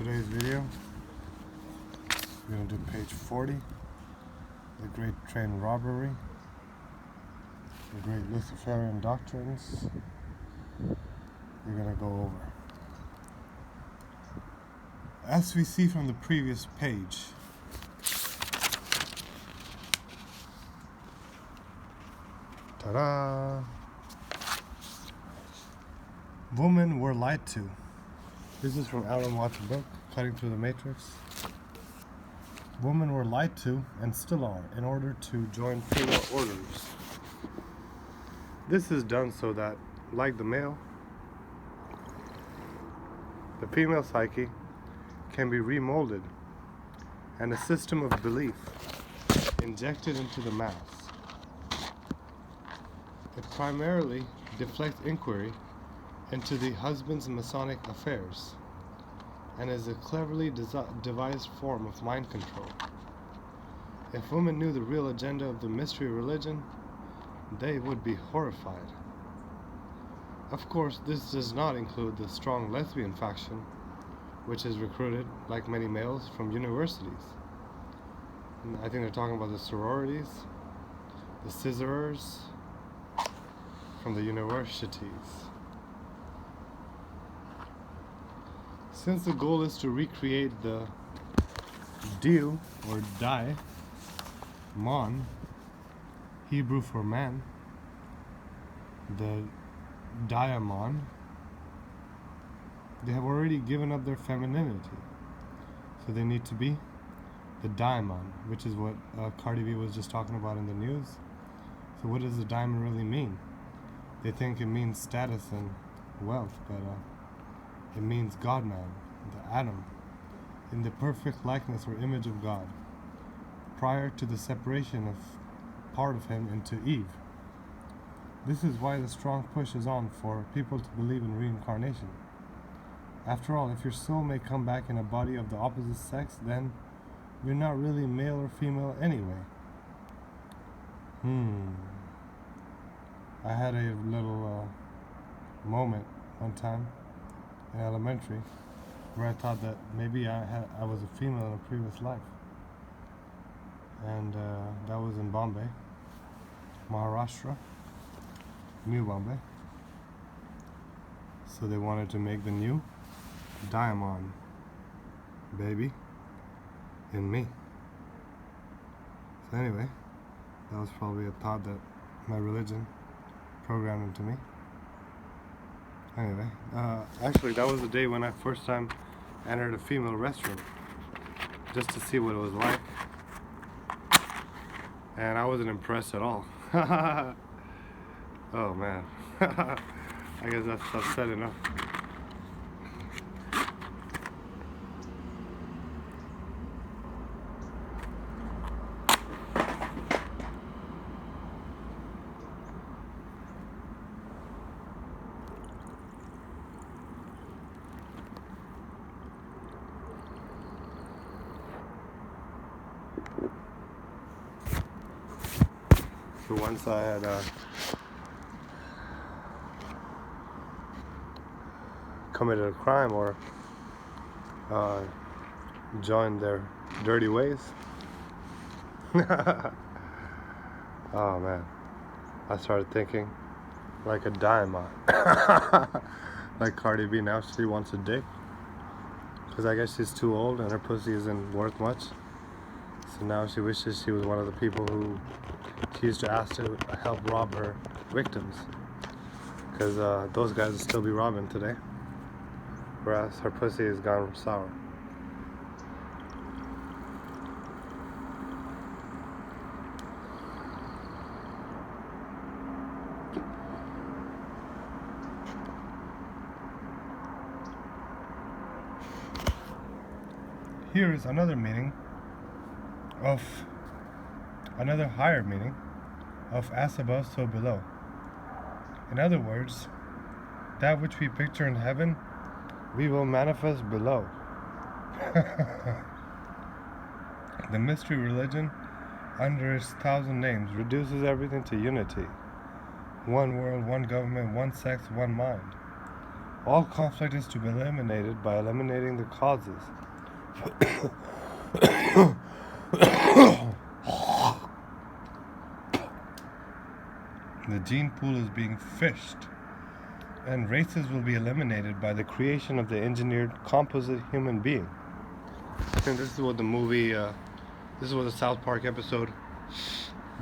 today's video, we're going to do page 40, the Great Train Robbery, the Great Luciferian Doctrines. We're going to go over. As we see from the previous page, ta-da! Women were lied to. This is from Alan Watts' book, Cutting Through the Matrix. Women were lied to, and still are, in order to join female orders. This is done so that, like the male, the female psyche can be remolded, and a system of belief injected into the mass. It primarily deflects inquiry into the husband's Masonic affairs, and is a cleverly devised form of mind control. If women knew the real agenda of the mystery religion, they would be horrified. Of course, this does not include the strong lesbian faction, which is recruited, like many males, from universities. And I think they're talking about the sororities, the scissorers, from the universities. Since the goal is to recreate the DiAMond, Hebrew for man, the DiAMond, they have already given up their femininity. So they need to be the DiAMond, which is what Cardi was just talking about in the news. So what does the diamond really mean? They think it means status and wealth, but it means God-man, the Adam, in the perfect likeness or image of God, prior to the separation of part of him into Eve. This is why the strong push is on for people to believe in reincarnation. After all, if your soul may come back in a body of the opposite sex, then you're not really male or female anyway. I had a little moment one time in elementary where I thought that maybe I was a female in a previous life, and that was in Bombay, Maharashtra, New Bombay. So they wanted to make the new DiAMond baby in me. So anyway, that was probably a thought that my religion programmed into me. Anyway, actually that was the day when I first time entered a female restroom, just to see what it was like, and I wasn't impressed at all. Oh man. I guess I've said enough. So once I had committed a crime or joined their dirty ways, oh man, I started thinking like a DiAMond. Like Cardi B, now she wants a dick, because I guess she's too old and her pussy isn't worth much. So now she wishes she was one of the people who she used to ask to help rob her victims, because those guys will still be robbing today, whereas her pussy has gone sour. Here is another higher meaning of as above, so below. In other words, that which we picture in heaven, we will manifest below. The mystery religion, under its 1,000 names, reduces everything to unity. One world, one government, one sex, one mind. All conflict is to be eliminated by eliminating the causes. The gene pool is being fished, and races will be eliminated by the creation of the engineered composite human being. And this is what the movie, this is what the South Park episode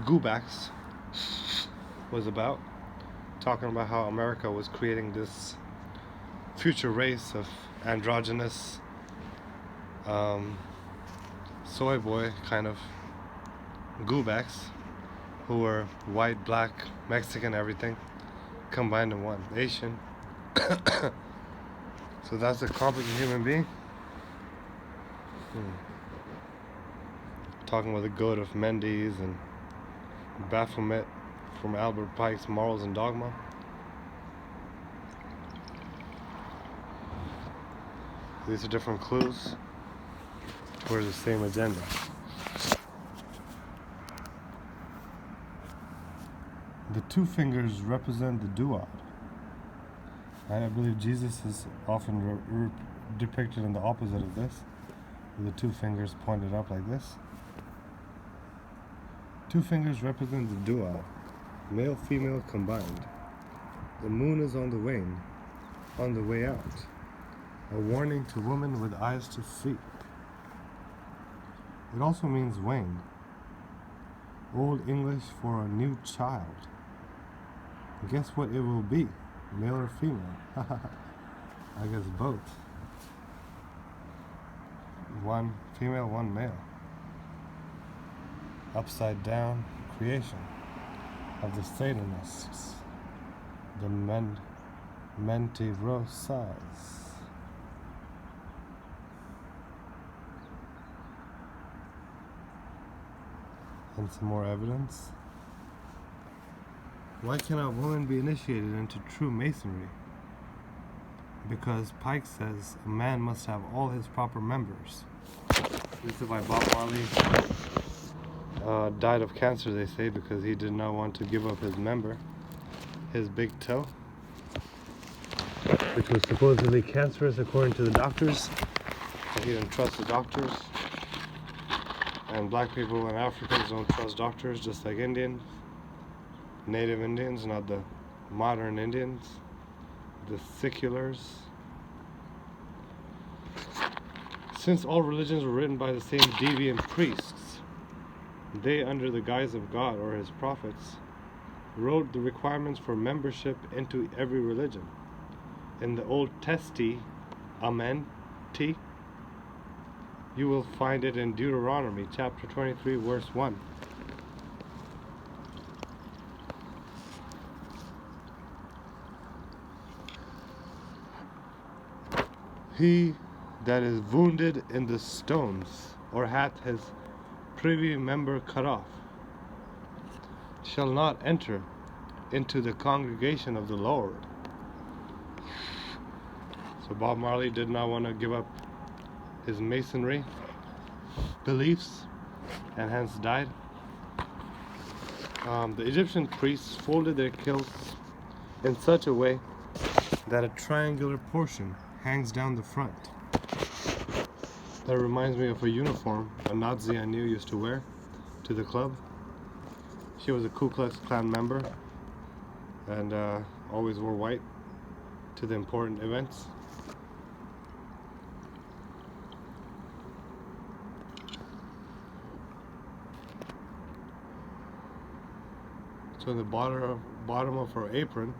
Goobacks was about, talking about how America was creating this future race of androgynous soy boy kind of Goobacks who were white, black, Mexican, everything combined in one. Asian. So that's a composite human being. Talking about the goat of Mendes and Baphomet from Albert Pike's Morals and Dogma. These are different clues towards the same agenda. The two fingers represent the duad. I believe Jesus is often depicted in the opposite of this, with the two fingers pointed up like this. Two fingers represent the duad, male, female combined. The moon is on the wane, on the way out. A warning to women with eyes to see. It also means wane, Old English for a new child. Guess what it will be, male or female? I guess both. One female, one male. Upside down creation of the Satanists, the Mentirosas. And some more evidence. Why cannot women be initiated into true masonry? Because Pike says a man must have all his proper members. This is why Bob Marley died of cancer, they say, because he did not want to give up his member, his big toe, which was supposedly cancerous according to the doctors. He didn't trust the doctors. And black people and Africans don't trust doctors, just like Indians. Native Indians, not the modern Indians, the seculars. Since all religions were written by the same deviant priests, they, under the guise of God or his prophets, wrote the requirements for membership into every religion. In the Old Testament, you will find it in Deuteronomy chapter 23, verse 1. He that is wounded in the stones, or hath his privy member cut off, shall not enter into the congregation of the Lord. So Bob Marley did not want to give up his masonry beliefs and hence died. The Egyptian priests folded their kilts in such a way that a triangular portion hangs down the front. That reminds me of a uniform a Nazi I knew used to wear to the club. She was a Ku Klux Klan member and always wore white to the important events. So in the bottom of her apron,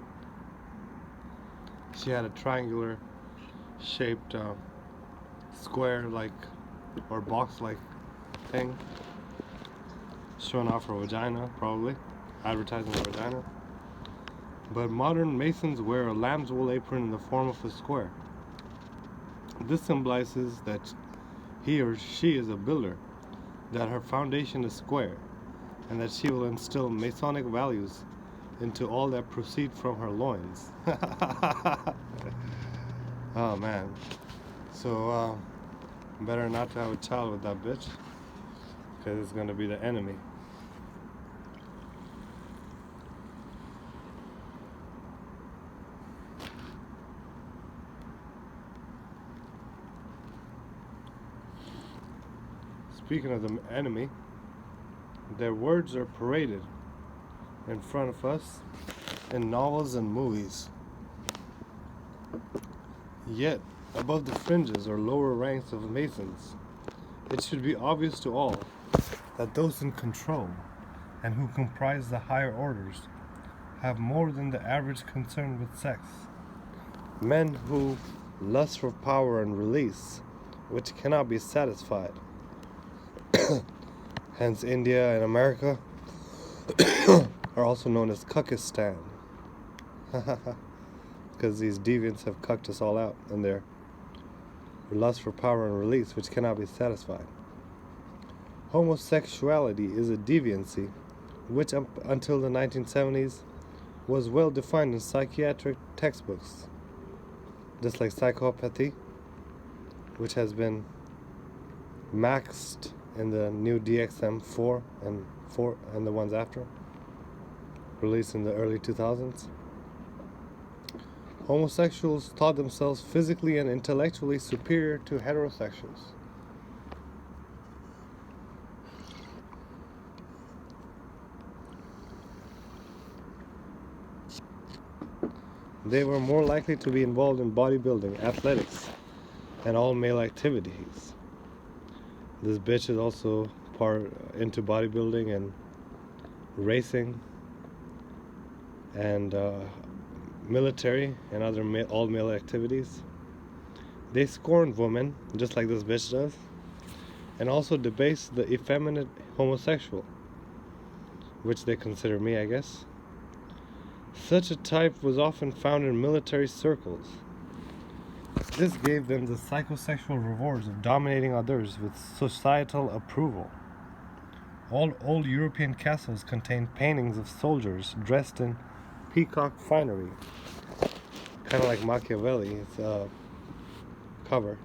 she had a triangular shaped square like or box like thing showing off her vagina, probably advertising her vagina. But modern masons wear a lamb's wool apron in the form of a square. This symbolizes that he or she is a builder, that her foundation is square, and that she will instill Masonic values into all that proceed from her loins. Oh man. So better not to have a child with that bitch, because it's gonna be the enemy. speaking of the enemy, their words are paraded in front of us in novels and movies. Yet, above the fringes or lower ranks of Masons, it should be obvious to all that those in control and who comprise the higher orders have more than the average concern with sex. Men who lust for power and release, which cannot be satisfied. Hence, India and America are also known as Cuckistan. Because these deviants have cucked us all out in their lust for power and release, which cannot be satisfied. Homosexuality is a deviancy which, until the 1970s, was well defined in psychiatric textbooks, just like psychopathy, which has been maxed in the new DSM-4 and the ones after, released in the early 2000s. Homosexuals thought themselves physically and intellectually superior to heterosexuals. They were more likely to be involved in bodybuilding, athletics, and all male activities. This bitch is also into bodybuilding and racing and military and other all male activities. They scorn women, just like this bitch does, and also debase the effeminate homosexual, which they consider me, I guess. Such a type was often found in military circles. This gave them the psychosexual rewards of dominating others with societal approval. All old European castles contained paintings of soldiers dressed in peacock finery, kind of like Machiavelli's cover,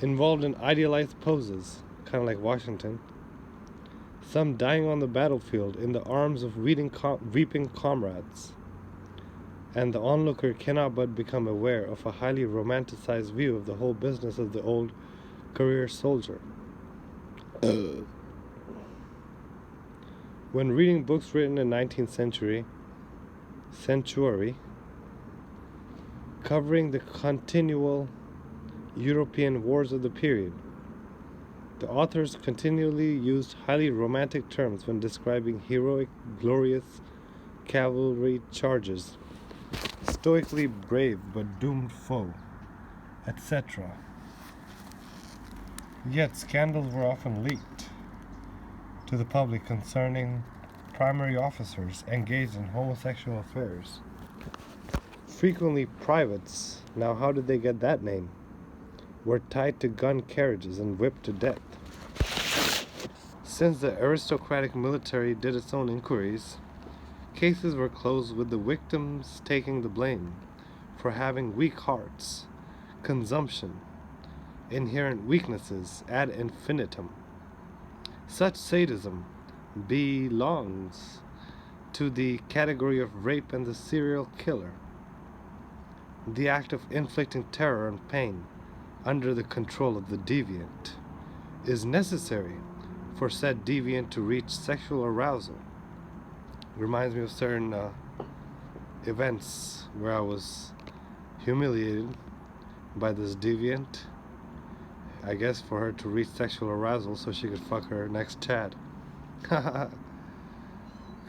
involved in idealized poses, kind of like Washington, some dying on the battlefield in the arms of weeping comrades, and the onlooker cannot but become aware of a highly romanticized view of the whole business of the old career soldier. When reading books written in 19th century, covering the continual European wars of the period, the authors continually used highly romantic terms when describing heroic, glorious cavalry charges, stoically brave but doomed foe, etc. Yet scandals were often leaked to the public concerning primary officers engaged in homosexual affairs. Frequently privates, now how did they get that name, were tied to gun carriages and whipped to death. Since the aristocratic military did its own inquiries, cases were closed with the victims taking the blame for having weak hearts, consumption, inherent weaknesses ad infinitum. Such sadism belongs to the category of rape and the serial killer, the act of inflicting terror and pain under the control of the deviant is necessary for said deviant to reach sexual arousal. Reminds me of certain events where I was humiliated by this deviant, I guess for her to reach sexual arousal so she could fuck her next Chad. Because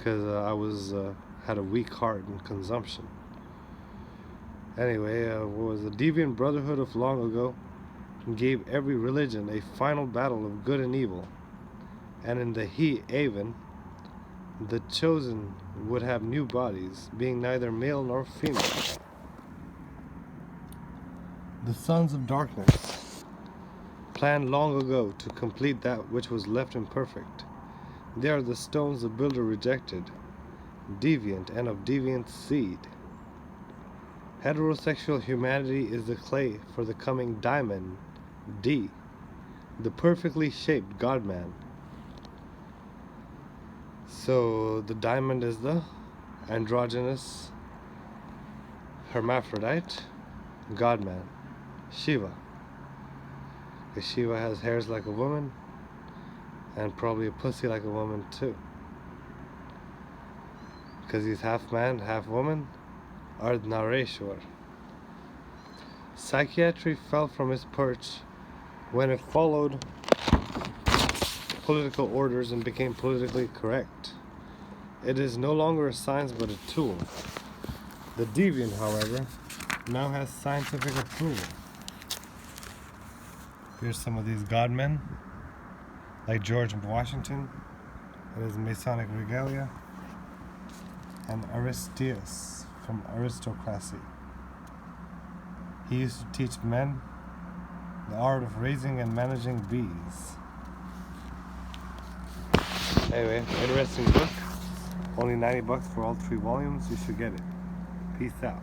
I had a weak heart and consumption. Anyway, what was the deviant brotherhood of long ago gave every religion a final battle of good and evil, and in the He-Aven, the chosen would have new bodies, being neither male nor female. The sons of darkness planned long ago to complete that which was left imperfect. They are the stones the builder rejected, deviant and of deviant seed. Heterosexual humanity is the clay for the coming diamond, D, the perfectly shaped God-man. So the diamond is the androgynous hermaphrodite God-man, Shiva. Because Shiva has hairs like a woman And probably a pussy like a woman too. Because he's half man, half woman. Ardnareshwar. Psychiatry fell from its perch when it followed political orders and became politically correct. It is no longer a science but a tool. The DiAMOnd, however, now has scientific approval. Here's some of these godmen, like George Washington and his Masonic regalia, and Aristeas from aristocracy. He used to teach men the art of raising and managing bees. Anyway, interesting book. Only $90 for all 3 volumes. You should get it. Peace out.